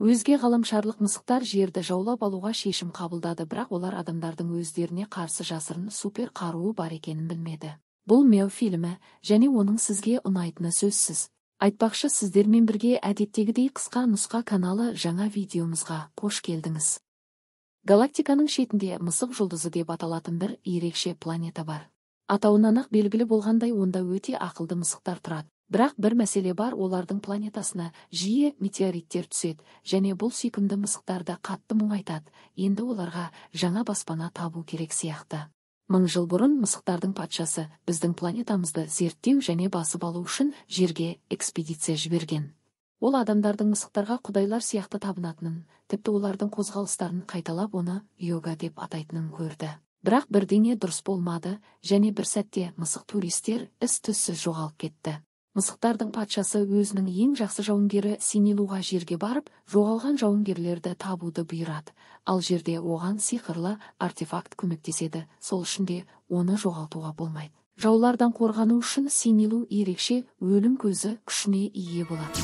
Өзге ғаламшарлық мысықтар жерді жаулап алуға шешім қабылдады, бірақ олар адамдардың өздеріне қарсы жасырын супер қаруы бар екенін білмеді. Бұл Мяу фильмі, және оның сізге ұнайтыны сөзсіз. Айтпақшы, сіздермен бірге әдеттегідей қысқа нұсқа каналы жаңа видеомызға қош келдіңіз. Галактиканың шетінде мысық жұлдызы деп аталатын бір ерекше планета бар. Атауынан-ақ белгілі болғандай, онда өте ақылды мысықтар тұрады. Бірақ бір мәселе бар, олардың планетасына жиі метеориттер түседі, және бұл сүйкімді мысықтарды қатты мұңайтады. Енді оларға жаңа баспана табу керек сияқты. 1000 жыл бұрын мысықтардың патшасы біздің планетамызды зерттеу және басып алу үшін жерге экспедиция жіберген. Ол адамдардың мысықтарға құдайлар сияқты табынатынын, тіпті олардың қозғалыстарын қайталап оны йога деп атайтынын көрді. Бірақ бірдеңе дұрыс болмады, және бір сәтте мысық туристер із-түзсіз жоғалып кетті. Мысықтардың патшасы өзінің ең жақсы жауынгері Синилуға жерге барып, жоғалған жауынгерлерді табуды бұйырады. Ал жерде оған сиқырлы артефакт көмектеседі, сол үшін де оны жоғалтуға болмайды. Жаулардан қорғану үшін Синилу ерекше өлім көзі күшіне ие болады.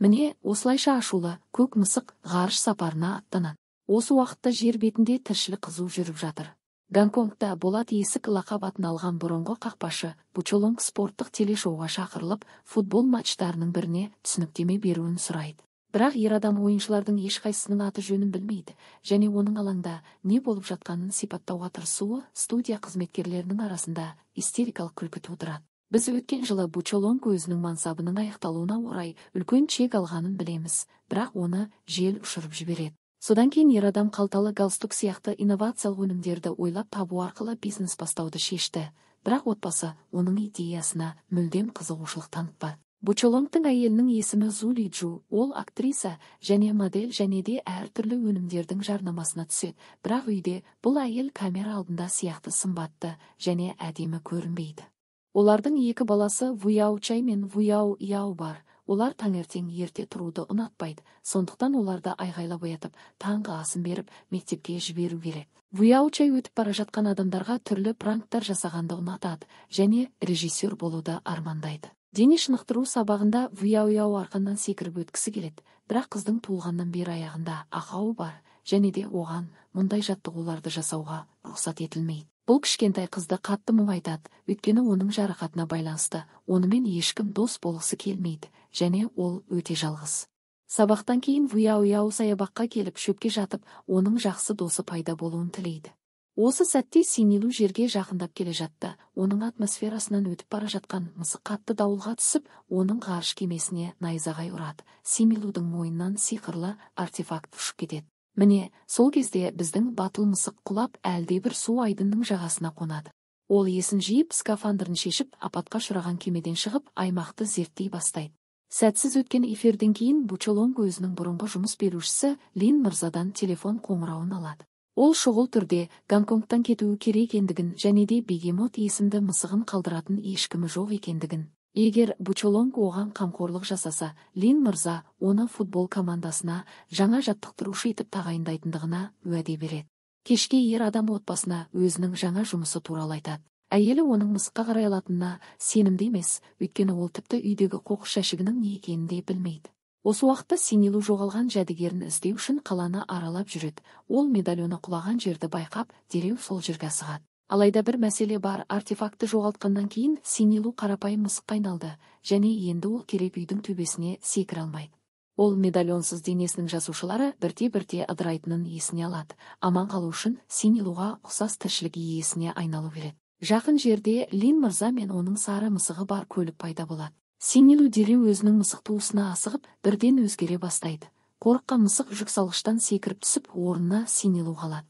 Міне, осылайша ашулы көк мысық ғарыш сапарына аттанады. Осы уақытта жер бетінде тіршілік қызу жүріп жатыр. Гонконгта болат есік лақап атын алған бұрынғы қақпашы Бучолонг спорттық телешоуға шақырылып, футбол матчтарының біріне түсініктеме беруін сұрайды. Бірақ ер адам ойыншылардың ешқайсысының аты жөнін білмейді, және оның алаңда не болып жатқанын сипаттауға тырысуы студия қызметкерлерінің арасында истерикалық күлкі тудырады. Біз өткен жылы Бучолонг өзінің мансабының аяқталуына орай үлкен чек алғанын білеміз, бірақ оны жел ұшырып жібереді. Содан кейін ер адам қалталы галстук сияқты инновациялық өнімдерді ойлап табу арқылы бизнес бастауды шешті. Бірақ отбасы оның идеясына мүлдем қызығушылық танытпады. Бучолонгтың әйелінің есімі Зу Лиджу. Ол актриса және модель, және де әртүрлі өнімдердің жарнамасына түседі. Бірақ үйде бұл әйел камера алдында сияқты сымбатты және әдемі көрінбейді. Олардың екі баласы Вуяу Чай мен Вуяу Яу бар. Олар таңертең ерте тұруды ұнатпайды, сондықтан оларды айғайлап оятып, таңғы асын беріп, мектепке жіберу керек. Вуяу Чай өтіп бара жатқан адамдарға түрлі пранктар жасағанды ұнатады, және режиссер болуды армандайды. Дене шынықтыру сабағында Вуяу Яу арқаннан секіріп өткісі келеді, бірақ қыздың туылғаннан бері аяғында ақауы бар, және де оған мұндай жаттығуларды жасауға рұқсат етілмейді. Бұл кішкентай қызды қатты мұңайтады, өйткені оның жарақатына байланысты онымен ешкім дос болғысы келмейді, және ол өте жалғыз. Сабақтан кейін Вуяу Яу саябаққа келіп шөпке жатып, оның жақсы досы пайда болуын тілейді. Осы сәтте Синилу жерге жақындап келе жатты. Оның атмосферасынан өтіп бара жатқан мысық қатты дауылға түсіп, оның ғарыш кемесіне найзағай ұрады. Синилудің мойнынан сиқырлы артефакт ұшып кетеді. Міне, сол кезде біздің батыл мысық құлап әлде бір су айдынның жағасына қонады. Ол есін жиып, скафандрын шешіп, апатқа ұшыраған кемеден шығып, аймақты зерттей бастайды. Сәтсіз өткен эфирден кейін Бучолонг өзінің бұрынғы жұмыс берушісі Лин мырзадан телефон қоңырауын алады. Ол шұғыл түрде Гонконгтан кетуі керек екендігін, және де Бегемот есімді мысығын қалдыратын ешкімі жоқ екендігін. Егер Бучолонг оған қамқорлық жасаса, Лин мырза оны футбол командасына жаңа жаттықтырушы етіп тағайындайтындығына уәде береді. Кешке ер адам отбасына өзінің жаңа жұмысы туралы айтады. Әйелі оның мысыққа қарай алатынына сенімді емес, өйткені ол тіпті үйдегі қоқыс жәшігінің не екенін де білмейді. Осы уақытта Синилу жоғалған жәдігерін іздеу үшін қаланы аралап жүреді. Ол медальоны құлаған жерді байқап, дереу сол жерге асығады. Алайда бір мәселе бар, артефакты жоғалтқаннан кейін Синилу қарапайым мысыққа айналды, және енді ол керек үйдің төбесіне секіре алмайды. Ол медальонсыз денесінің жасушалары бірте-бірте ыдырайтынын есіне алады. Аман қалу үшін Синилуға ұқсас тіршілік иесіне айналу керек. Жақын жерде Лин мырза мен оның сары мысығы бар көлік пайда болады. Синилу дереу өзінің мысық туысына асығып, бірден өзгере бастайды. Қорыққан мысық жүк салғыштан секіріп түсіп, орнына Синилу қалады.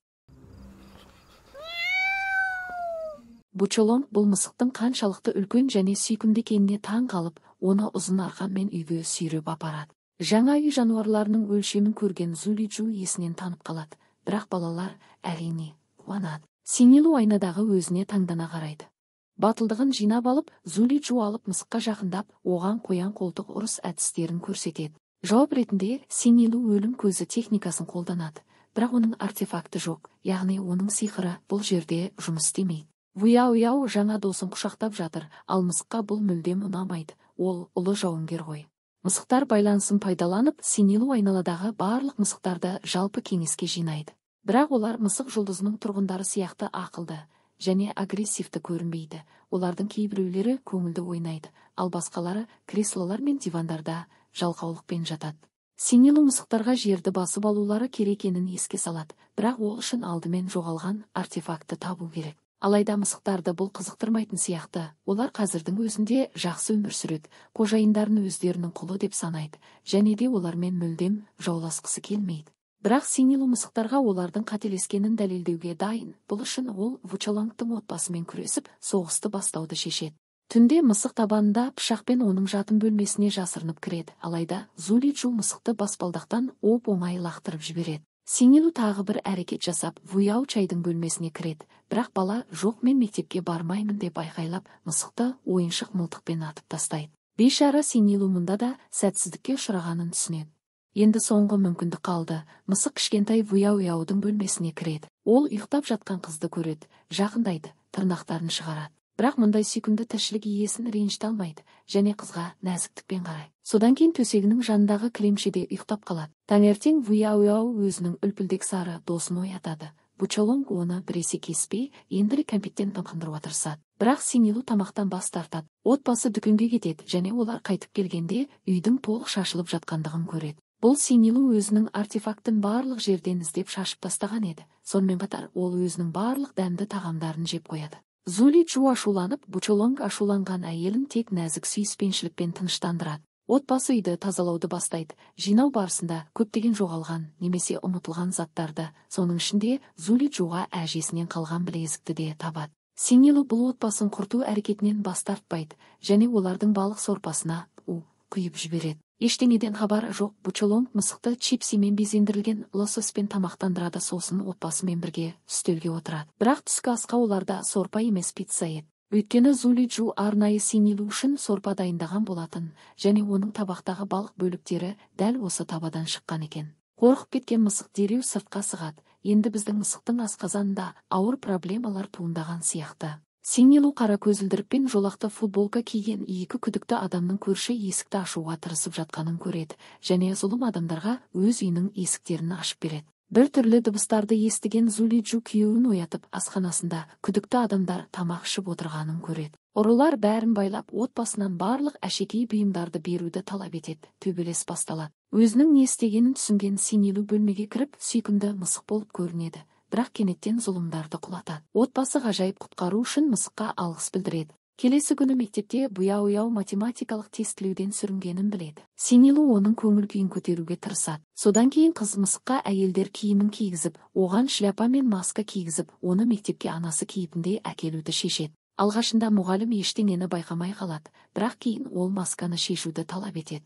Бучолонг бұл мысықтың қаншалықты үлкен және сүйкімді екеніне таң қалып, оны ұзын арқанмен үйге сүйреп апарады. Жаңа үй жануарларының өлшемін көрген Зу Лиджу есінен танып қалады, бірақ балалар әрине қуанады. Синилу айнадағы өзіне таңдана қарайды. Батылдығын жинап алып, Зу Лиджу алып мысыққа жақындап, оған қоян қолтық ұрыс әдістерін көрсетеді. Жауап ретінде Синилу өлім көзі техникасын қолданады, бірақ оның артефакты жоқ, яғни оның сиқыры бұл жерде жұмыс істемейді. Вуяу Яу жаңа досын құшақтап жатыр, ал мысыққа бұл мүлдем ұнамайды. ол ұлы жауынгер ғой. Мысықтар байланысын пайдаланып, Синилу айналадағы барлық мысықтарды жалпы кеңеске жинайды. Бірақ олар мысық жұлдызының тұрғындары сияқты ақылды және агрессивті көрінбейді. Олардың кейбіреулері көңілді ойнайды, ал басқалары креслолар мен дивандарда жалқаулықпен жатады. Синилу мысықтарға жерді басып алулары керек екенін еске салады, бірақ ол үшін алдымен жоғалған артефакты табу керек. Алайда мысықтарды бұл қызықтырмайтын сияқты, олар қазірдің өзінде жақсы өмір сүреді, қожайындарын өздерінің құлы деп санайды, және де олармен мүлдем жауласқысы келмейді. Бірақ Синилу мысықтарға олардың қателескенін дәлелдеуге дайын. Бұл үшін ол Вучолонгтың отбасымен күресіп, соғысты бастауды шешеді. Түнде мысық табанында пышақпен оның жатын бөлмесіне жасырынып кіреді, алайда Зулиджу мысықты баспалдақтан оп-оңай лақтырып жібереді. Синилу тағы бір әрекет жасап, Вуяу чайдың бөлмесіне кіреді, бірақ бала жоқ, мен мектепке бармаймын деп айқайлап, мысықты ойыншық мылтықпен атып тастайды. Бейшара Синилу мұнда да сәтсіздікке ұшырағанын түсінеді. Енді соңғы мүмкіндік қалды. Мысық кішкентай Вуяудың бөлмесіне кіреді. Ол ұйықтап жатқан қызды көреді, жақындайды, тырнақтарын шығарады. Бірақ мұндай сүйкімді тіршілік иесін ренжіте алмайды және қызға нәзіктікпен қарайды. Содан кейін төсегінің жанындағы кілемшеде ұйықтап қалады. Таңертең Вуяу өзінің үлпілдек сары досын оятады. Вучолонг оны біресе кеспей, енділік кәмпиттен тымқындыруға тырысады. Бірақ Синилу тамақтан бас тартады. Отбасы дүкенге кетеді және олар қайтып келгенде үйдің толық шашылып жатқандығын көреді. Бұл Синилу өзінің артефактын барлық жерден іздеп шашып тастаған еді. Сонымен қатар ол өзінің барлық дәмді тағамдарын жеп қояды. Зулиджу ашуланып, Вучолонг ашуланған әйелін тек нәзік сүйіспеншілікпен тыныштандырады. Отбасы үйді тазалауды бастайды. Жинау барысында көптеген жоғалған немесе ұмытылған заттарды, соның ішінде Зулиджуға әжесінен қалған білезікті де табады. Синилу бұл отбасын құрту әрекетінен бас тартпайды және олардың балық сорпасына құйып жібереді. Ештеңеден хабары жоқ. Вучолонг мысықты чипсимен безендірілген лососпен тамақтандырады, сосын отбасымен бірге үстелге отырады. Бірақ түскі асқа оларда сорпа емес, пицца еді. Өйткені Зулиджу арнайы Синилу үшін сорпа дайындаған болатын және оның табақтағы балық бөліктері дәл осы табадан шыққан екен. Қорқып кеткен мысық дереу сыртқа сығады. Енді біздің мысықтың асқазанында ауыр проблемалар туындаған сияқты. Синилу қара көзілдірік пен жолақты футболка киген екі күдікті адамның көрші есікті ашуға тырысып жатқанын көреді және зұлым адамдарға өз үйінің есіктерін ашып береді. Бір түрлі дыбыстарды естіген Зулиджу күйеуін оятып, асханасында күдікті адамдар тамақ ішіп отырғанын көреді. Ұрылар бәрін байлап, отбасынан барлық әшекей бұйымдарды беруді талап етеді. Төбелес басталады. Өзінің не істегенін түсінген Синилу бөлмеге кіріп, сүйкімді мысық болып көрінеді. Бірақ кенеттен зұлымдарды құлатады. Отбасы ғажайып құтқару үшін мысыққа алғыс білдіреді. Келесі күні мектепте Вуяу математикалық тестілеуден сүрінгенін біледі. Синилу оның көңіл күйін көтеруге тырысады. Содан кейін қыз мысыққа әйелдер киімін кигізіп, оған шляпа мен маска кигізіп, оны мектепке анасы кейпінде әкелуді шешеді. Алғашында мұғалім ештеңені байқамай қалады, бірақ кейін ол масканы шешуді талап етеді.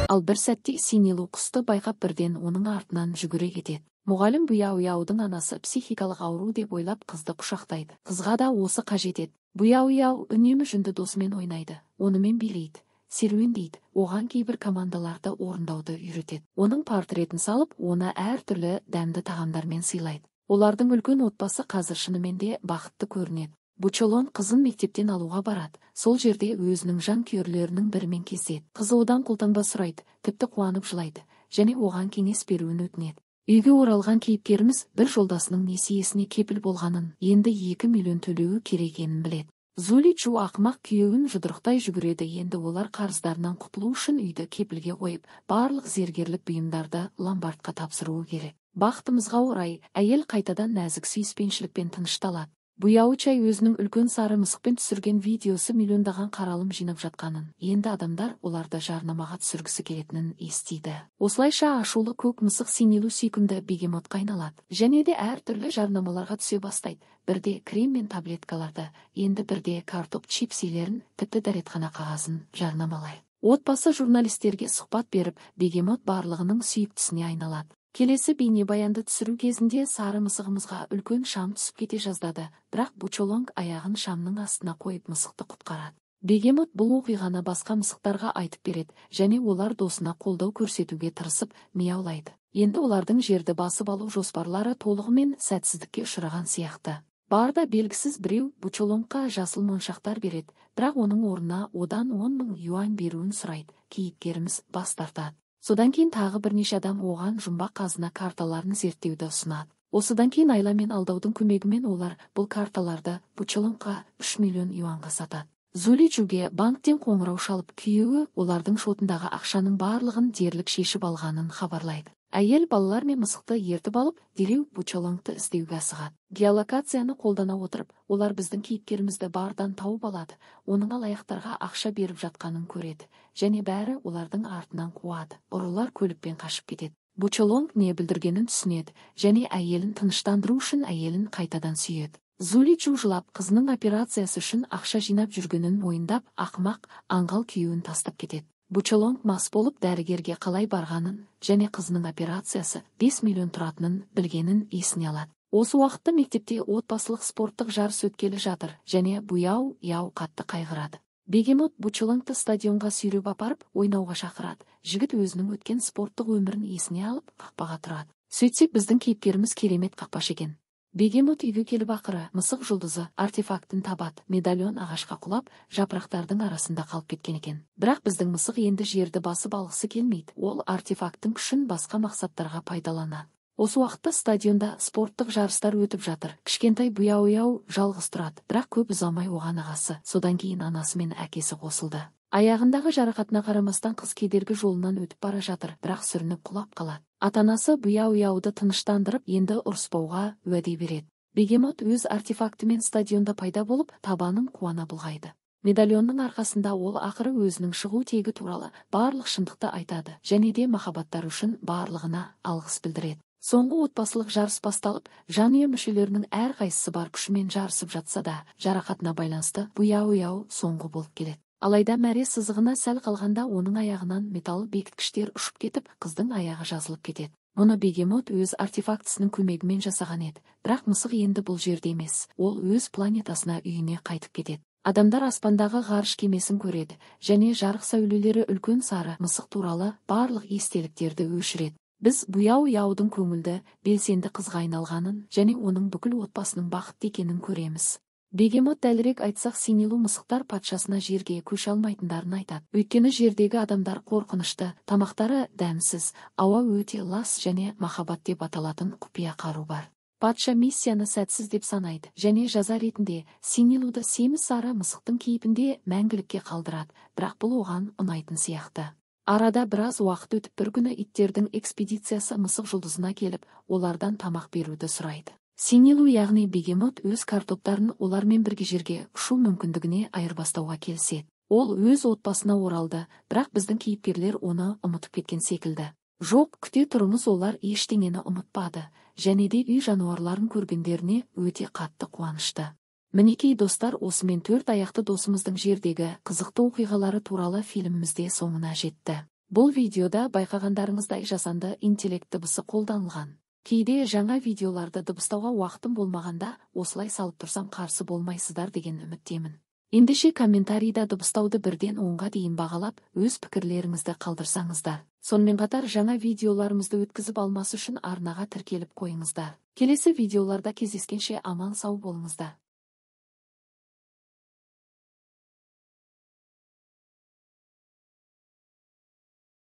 Ал бір сәтте Синилу құсты байқап бірден оның артынан жүгіре кетеді. Мұғалім Вуяудың анасы психикалық ауру деп ойлап қызды құшақтайды. Қызға да осы қажет еді. Вуяу үнемі жүнді досымен ойнайды, онымен билейді, серуендейді, оған кейбір командаларды орындауды үйретеді. Оның портретін салып, оны әртүрлі дәмді тағамдармен сыйлайды. Олардың үлкен отбасы қазір шынымен де бақытты көрінеді. Вучолонг қызын мектептен алуға барады. Сол жерде өзінің жанкүйерлерінің бірімен кездеседі. Қызы одан қолтаңба сұрайды, тіпті қуанып жылайды және оған кеңес беруін өтінеді. Үйге оралған кейіпкеріміз бір жолдасының несиесіне кепіл болғанын, енді 2 миллион төлеуі керегенін біледі. Зулиджу ақымақ күйеуін жұдырықтай жүгіреді. Енді олар қарыздарынан құтылу үшін үйді кепілге қойып, барлық зергерлік бұйымдарды ломбардқа тапсыруы керек. Бақытымызға орай, әйел қайтадан нәзік сүйіспеншілікпен тынышталады. Вуяу өзінің үлкен сары мысықпен түсірген видеосы миллиондаған қаралым жинап жатқанын, енді адамдар оларды жарнамаға түсіргісі келетінін естиді. Осылайша ашулы көк мысық Синилу сүйкімді бегемотқа айналады және де әртүрлі жарнамаларға түсе бастайды. Бірде крем мен таблеткаларды, енді бірде картоп чипсилерін, тіпті дәретхана қағазын жарнамалайды. Отбасы журналистерге сұхбат беріп, бегемот барлығының сүйіктісіне айналады. Келесі бейнебаянды түсіру кезінде сары мысығымызға үлкен шам түсіп кете жаздады, бірақ Вучолонг аяғын шамның астына қойып мысықты құтқарады. Бегемот бұл оқиғаны басқа мысықтарға айтып береді және олар досына қолдау көрсетуге тырысып мияулайды. Енді олардың жерді басып алу жоспарлары толығымен сәтсіздікке ұшыраған сияқты. Барда белгісіз біреу Бучолоңға жасыл моншақтар береді, бірақ оның орнына одан 10 000 юань беруін сұрайды. Кейіпкеріміз бас тартады. Содан кейін тағы бірнеше адам оған жұмбақ қазына карталарын зерттеуді ұсынады. Осыдан кейін айла мен алдаудың көмегімен олар бұл карталарды Бучолоңға 3 миллион юанға сатады. Зуличуге банктен қоңырау шалып, күйеуі олардың шотындағы ақшаның барлығын дерлік шешіп алғанын хабарлайды. Әйел балалар мен мысықты ертіп алып, дереу Бучолоңды іздеуге асығады. Геолокацияны қолдана отырып, олар біздің кейіпкерімізді бардан тауып алады, оның алаяқтарға ақша беріп жатқанын көреді, және бәрі олардың артынан қуады. Ұрылар көлікпен қашып кетеді. Бучолоң не білдіргенін түсінеді, және әйелін тыныштандыру үшін әйелін қайтадан сүйеді. Зуличу жылап, қызының операциясы үшін ақша жинап жүргенін мойындап, ақымақ, аңғал күйеуін тастап кетеді. Бучолоң мас болып дәрігерге қалай барғанын және қызының операциясы 5 миллион тұратынын білгенін есіне алады. Осы уақытта мектепте отбасылық спорттық жарыс өткелі жатыр, және Буяу Яу қатты қайғырады. Бегемот Бучолоңды стадионға сүйреп апарып, ойнауға шақырады. Жігіт өзінің өткен спорттық өмірін есіне алып, қақпаға тұрады. Сөйтсек, біздің кейіпкеріміз керемет қақпашы екен. Бегемот үйге келіп ақыры мысық жұлдызы артефактын табады. Медальон ағашқа құлап, жапырақтардың арасында қалып кеткен екен. Бірақ біздің мысық енді жерді басып алғысы келмейді. Ол артефактың күшін басқа мақсаттарға пайдаланады. Осы уақытта стадионда спорттық жарыстар өтіп жатыр. Кішкентай Буяу жалғыз тұрады, бірақ көп ұзамай оған ағасы, содан кейін анасы мен әкесі қосылды. Аяғындағы жарақатына қарамастан қыз кедергі жолынан өтіп бара жатыр, бірақ сүрініп құлап қалады. Ата-анасы Буяуды тыныштандырып, енді ұрыспауға уәде береді. Бегемот өз артефактімен стадионда пайда болып, табанын қуана бұлғайды. Медальонның арқасында ол ақыры өзінің шығу тегі туралы барлық шындықты айтады, және де махаббаттары үшін барлығына алғыс білдіреді. Соңғы отбасылық жарыс басталып, жанұя мүшелерінің әрқайсысы бар күшімен жарысып жатса да, жарақатына байланысты Буяу соңғы болып келеді. Алайда мәре сызығына сәл қалғанда оның аяғынан металл бекіткіштер ұшып кетіп, қыздың аяғы жазылып кетеді. Мұны Бегемот өз артефактісінің көмегімен жасаған еді, бірақ мысық енді бұл жерде емес, ол өз планетасына үйіне қайтып кетеді. Адамдар аспандағы ғарыш кемесін көреді, және жарық сәулелері үлкен сары мысық туралы барлық естеліктерді өшіреді. Біз Буяудың көңілді, белсенді қызға айналғанын және оның бүкіл отбасының бақытты екенін көреміз. Бегемот дәлірек айтсақ, Синилу мысықтар патшасына жерге көше алмайтындарын айтады. Өйткені жердегі адамдар қорқынышты, тамақтары дәмсіз, ауа өте лас және махаббат деп аталатын құпия қару бар. Патша миссияны сәтсіз деп санайды, және жаза ретінде Синилуды семіз сары мысықтың кейпінде мәңгілікке қалдырады, бірақ бұл оған ұнайтын сияқты. Арада біраз уақыт өтіп, бір күні иттердің экспедициясы мысық жұлдызына келіп, олардан тамақ беруді сұрайды. Синилу яғни Бегемот өз картоптарын олармен бірге жерге ұшу мүмкіндігіне айырбастауға келіседі. Ол өз отбасына оралды, бірақ біздің кейіпкерлер оны ұмытып кеткен секілді. Жоқ, күте тұрыңыз, олар ештеңені ұмытпады, және де үй жануарларын көргендеріне өте қатты қуанышты. Мінекей достар, осымен 4 аяқты досымыздың жердегі қызықты оқиғалары туралы фильмімізде соңына жетті. Бұл видеода байқағандарыңыздай жасанды интеллект дыбысы қолданылған. Кейде жаңа видеоларды дыбыстауға уақытым болмағанда, осылай салып тұрсам қарсы болмайсыздар деген үміттемін. Ендеше комментарийда дыбыстауды 1-ден 10-ға дейін бағалап, өз пікірлеріңізді қалдырсаңыздар. Сонымен қатар жаңа видеоларымызды өткізіп алмас үшін арнаға тіркеліп қойыңыздар. Келесі видеоларда кездескенше аман сау болыңыздар.